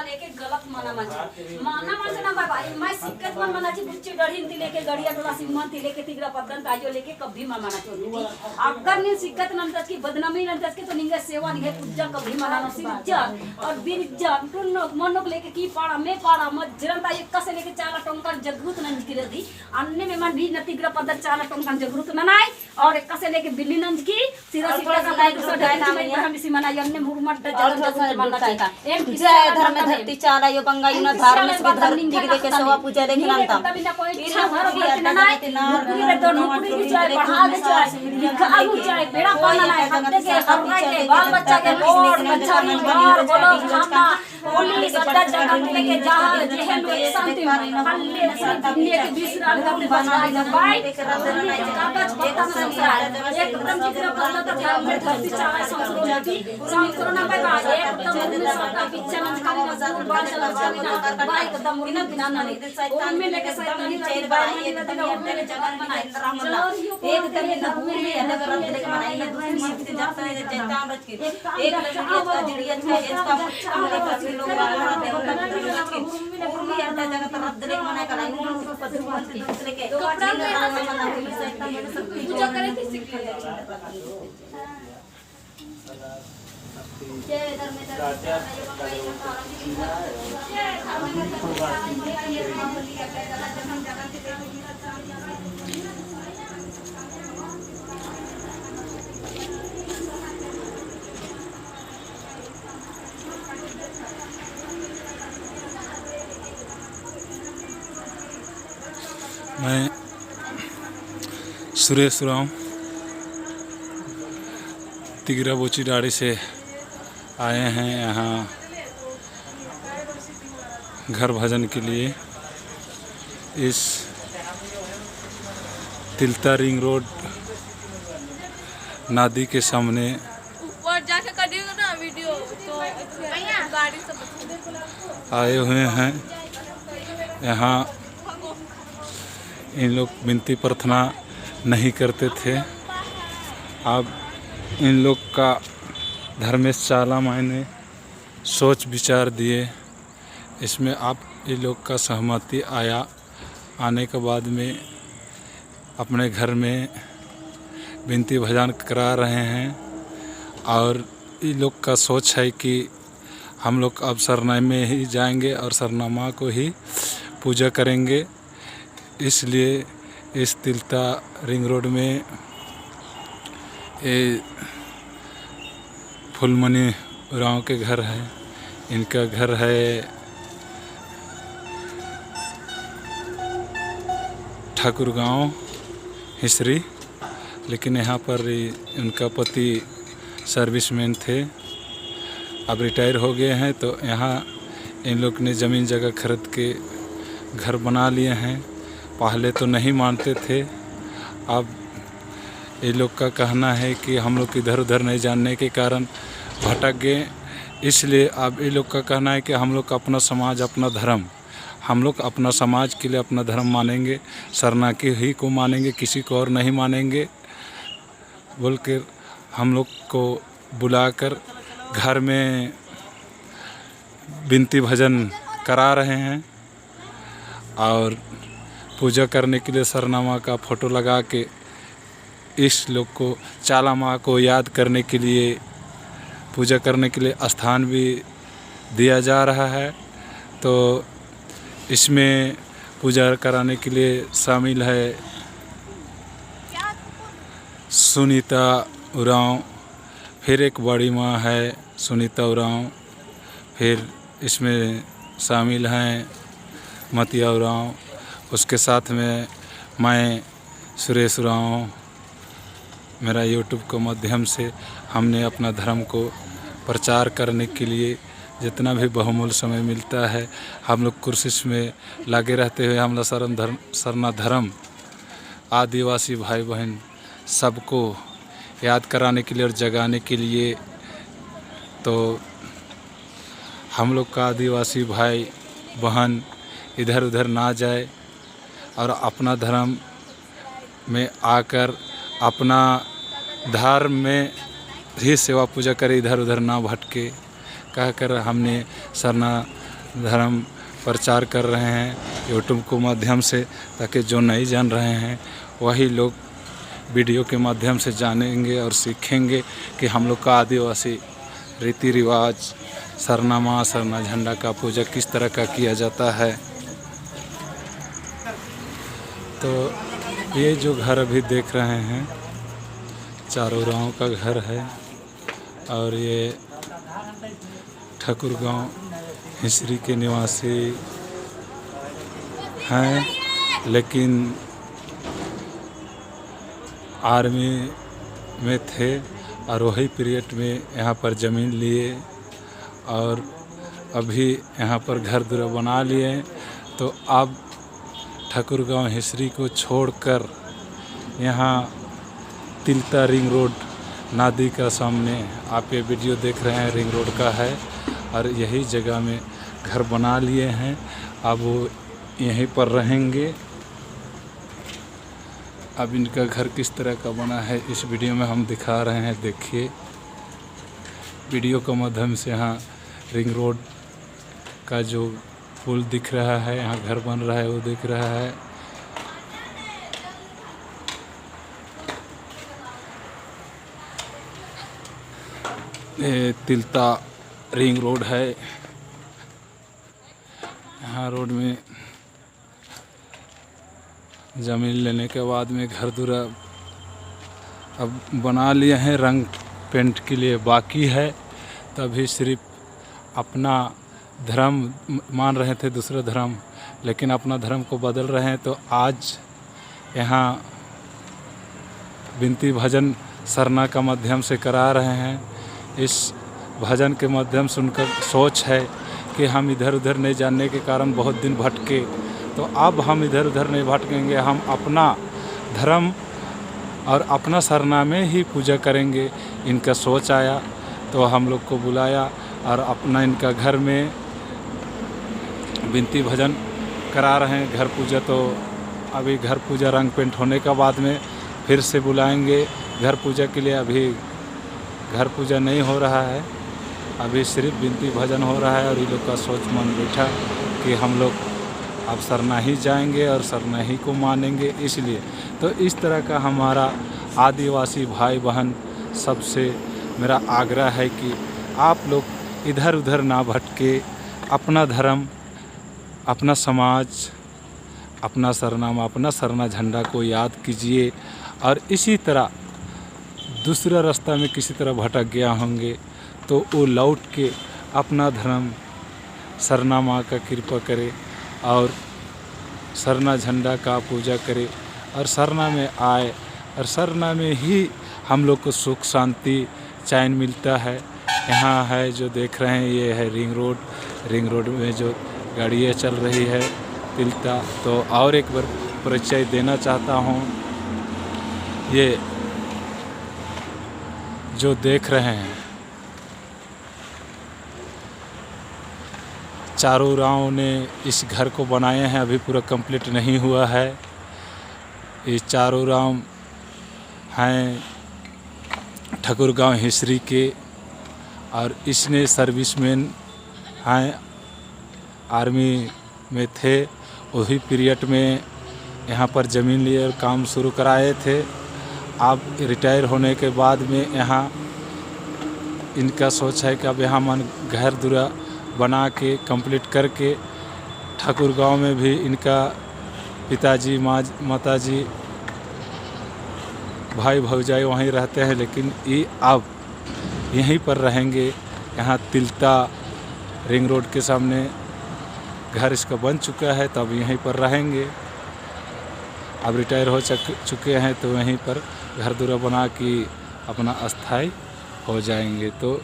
लेके गलत माना माने ना भाई मैं सिक्कत मन मनाची बुच्ची डढ़ीन ती लेके गड़िया डोला सिम्मन ती लेके तिगरा पद्दन ताजो लेके कभी माना चोरी अगर ने सिक्कत नंतस की बदनामी नंतस के तो निंगे सेवा निंगे पूजा कभी मनानो सिज्जा और बिरजा टुन्नो मनोक लेके की पाड़ा में पाड़ा मजरंता एक कसे लेके चाला टोंकन जगरूत नंज की रदी अन्ने में मन भी नतिगरा पद्दन चाला टोंकन जगरूत ननाई और एक कसे लेके बिल्ली नंज की सिरा सिरा का लाइक सो डायना में हम इसी मनाई अन्ने मुरमट जगरूत मनाता है एक जय धर्म धरती चाला यो बंगाई ना धर्म से धरती के के सेवा पूजा लेके नामता इच्छा भर भी ननाई नुकुरी तो नुकुरी चाय बढ़ा दे चाय आलू चाय बेड़ा पाना ना हफ्ते के हरना के बाल बच्चा के बोर अच्छा बार बोलो खाना ओली सदा जगत लेके जा जेहन एक शांति हल्ले दुनिया के 20 रात का बनाई जा भाई कागज पत्ता संसार एकदम जितना पत्ता तो ध्यान में धरती चाय संस्कृत होती संस्कृत ना पाए एकदम मुझे सदा पीछे न खाली मजदूर बाल चला चली भाई एकदम मुड़ी ना बिना नहीं उनमें लेके शैतानी चेर भाई एकदम अपने जगत बनाए रामला एकदम ये नबूर में अलग रंग लेके बनाई है दूसरी मस्जिद जब से जैताम रच के एक लड़की का जड़िया है इसका हमरे पास लोग बाहर दे पूर्वी अंदर जगत रद्द लेके बनाए कलाई उनको पति पति दूसरे के कपड़ा में राम मना हुई शैतान में सब पूजा करे थी सीख जय धर्म मैं सुरेश राव तिगरा बोचीडाड़ी से आए हैं यहाँ घर भजन के लिए। इस तिलता रिंग रोड नदी के सामने ऊपर जाके करिएगा ना वीडियो तो गाड़ी से आए हुए हैं। यहाँ इन लोग विनती प्रार्थना नहीं करते थे। अब इन लोग का धर्मेश चाला मायने सोच विचार दिए, इसमें आप इन लोग का सहमति आया। आने के बाद में अपने घर में विनती भजन करा रहे हैं और इन लोग का सोच है कि हम लोग अब सरना में ही जाएंगे और सरना माँ को ही पूजा करेंगे। इसलिए इस तिलता रिंग रोड में ये फुलमणि राव के घर है। इनका घर है ठाकुर गांव हिसरी, लेकिन यहाँ पर उनका पति सर्विसमैन थे, अब रिटायर हो गए हैं। तो यहाँ इन लोग ने ज़मीन जगह खरीद के घर बना लिए हैं। पहले तो नहीं मानते थे, अब ये लोग का कहना है कि हम लोग इधर उधर नहीं जानने के कारण भटक गए। इसलिए अब ये लोग का कहना है कि हम लोग अपना समाज अपना धर्म, हम लोग अपना समाज के लिए अपना धर्म मानेंगे, सरना के ही को मानेंगे, किसी को और नहीं मानेंगे बोल कर हम लोग को बुलाकर घर में विनती भजन करा रहे हैं और पूजा करने के लिए सरना माँ का फ़ोटो लगा के इस लोग को चाला माँ को याद करने के लिए पूजा करने के लिए स्थान भी दिया जा रहा है। तो इसमें पूजा कराने के लिए शामिल है सुनीता उरांव, फिर एक बड़ी माँ है सुनीता उरांव, फिर इसमें शामिल हैं मतिया उरांव, उसके साथ में मैं सुरेश उरांव। मेरा यूट्यूब के माध्यम से हमने अपना धर्म को प्रचार करने के लिए जितना भी बहुमूल्य समय मिलता है हम लोग कोशिश में लगे रहते हुए हम लोग सरना धर्म आदिवासी भाई बहन सबको याद कराने के लिए और जगाने के लिए। तो हम लोग का आदिवासी भाई बहन इधर उधर ना जाए और अपना धर्म में आकर अपना धर्म में ही सेवा पूजा करे, इधर उधर ना भटके कहकर हमने सरना धर्म प्रचार कर रहे हैं यूट्यूब के माध्यम से, ताकि जो नहीं जान रहे हैं वही लोग वीडियो के माध्यम से जानेंगे और सीखेंगे कि हम लोग का आदिवासी रीति रिवाज सरना माँ सरना झंडा का पूजा किस तरह का किया जाता है। तो ये जो घर अभी देख रहे हैं चारों गाँव का घर है और ये ठाकुर गांव हिसरी के निवासी हैं, लेकिन आर्मी में थे और वही पीरियड में यहाँ पर ज़मीन लिए और अभी यहाँ पर घर दुरा बना लिए। तो अब ठाकुर गांव हिसरी को छोड़कर यहाँ तिलता रिंग रोड नदी का सामने आप ये वीडियो देख रहे हैं रिंग रोड का है और यही जगह में घर बना लिए हैं। अब वो यहीं पर रहेंगे। अब इनका घर किस तरह का बना है इस वीडियो में हम दिखा रहे हैं, देखिए वीडियो के माध्यम से। यहाँ रिंग रोड का जो पुल दिख रहा है, यहाँ घर बन रहा है वो दिख रहा है। ये तिलता रिंग रोड है। यहाँ रोड में ज़मीन लेने के बाद में घर दूरा अब बना लिए हैं, रंग पेंट के लिए बाकी है। तभी सिर्फ अपना धर्म मान रहे थे दूसरा धर्म, लेकिन अपना धर्म को बदल रहे हैं। तो आज यहाँ विनती भजन सरना का माध्यम से करा रहे हैं। इस भजन के माध्यम से उनका सोच है कि हम इधर उधर नहीं जानने के कारण बहुत दिन भटके, तो अब हम इधर उधर नहीं भटकेंगे, हम अपना धर्म और अपना सरना में ही पूजा करेंगे। इनका सोच आया तो हम लोग को बुलाया और अपना इनका घर में विनती भजन करा रहे हैं। घर पूजा तो अभी घर पूजा रंग पेंट होने के बाद में फिर से बुलाएंगे घर पूजा के लिए। अभी घर पूजा नहीं हो रहा है, अभी सिर्फ विनती भजन हो रहा है। और ये लोग का सोच मन बैठा कि हम लोग अब सरना ही जाएंगे और सरना ही को मानेंगे। इसलिए तो इस तरह का हमारा आदिवासी भाई बहन सबसे मेरा आग्रह है कि आप लोग इधर उधर ना भटके, अपना धर्म, अपना समाज, अपना सरनामा, अपना सरना झंडा को याद कीजिए। और इसी तरह दूसरा रास्ता में किसी तरह भटक गया होंगे तो वो लौट के अपना धर्म सरना माँ का कृपा करे और सरना झंडा का पूजा करे और सरना में आए। और सरना में ही हम लोग को सुख शांति चैन मिलता है। यहाँ है जो देख रहे हैं ये है रिंग रोड। रिंग रोड में जो गाड़ियाँ चल रही है तिलता। तो और एक बार परिचय देना चाहता हूँ, ये जो देख रहे हैं चारों गाँव ने इस घर को बनाए हैं, अभी पूरा कंप्लीट नहीं हुआ है। ये चारों गाँव हैं ठाकुर गांव हिसरी के और इसने सर्विसमैन हैं, आर्मी में थे। वही पीरियड में यहाँ पर ज़मीन लिए और काम शुरू कराए थे। अब रिटायर होने के बाद में यहाँ इनका सोच है कि अब यहाँ मन घर दूरा बना के कंप्लीट करके ठाकुर गांव में भी इनका पिताजी माताजी भाई भौजाई वहीं रहते हैं, लेकिन ये अब यहीं पर रहेंगे। यहाँ तिलता रिंग रोड के सामने घर इसका बन चुका है, तब यहीं पर रहेंगे। अब रिटायर हो चुके हैं तो वहीं पर घर दूरा बना के अपना अस्थाई हो जाएंगे। तो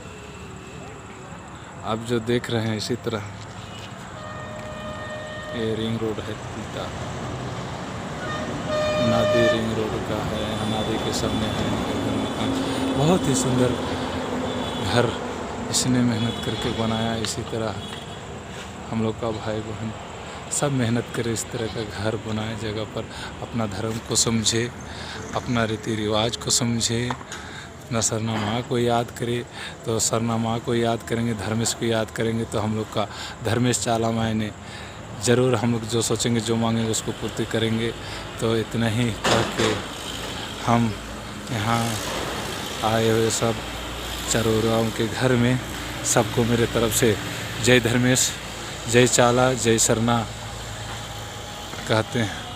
आप जो देख रहे हैं इसी तरह ये रिंग रोड है पीता नदी रिंग रोड का है। नदी के सामने है इनका घर मकान, बहुत ही सुंदर घर इसने मेहनत करके बनाया। इसी तरह हम लोग का भाई बहन सब मेहनत करे, इस तरह का घर बनाए जगह पर, अपना धर्म को समझे, अपना रीति रिवाज को समझे, अपना सरना माँ को याद करे। तो सरना माँ को याद करेंगे, धर्मेश को याद करेंगे तो हम लोग का धर्मेश चाला माँ ने ज़रूर हम लोग जो सोचेंगे जो मांगेंगे उसको पूर्ति करेंगे। तो इतना ही कह के हम यहाँ आए हुए सब चरोराओं के घर में सबको मेरे तरफ से जय धर्मेश, जय चाला, जय सरना कहते हैं।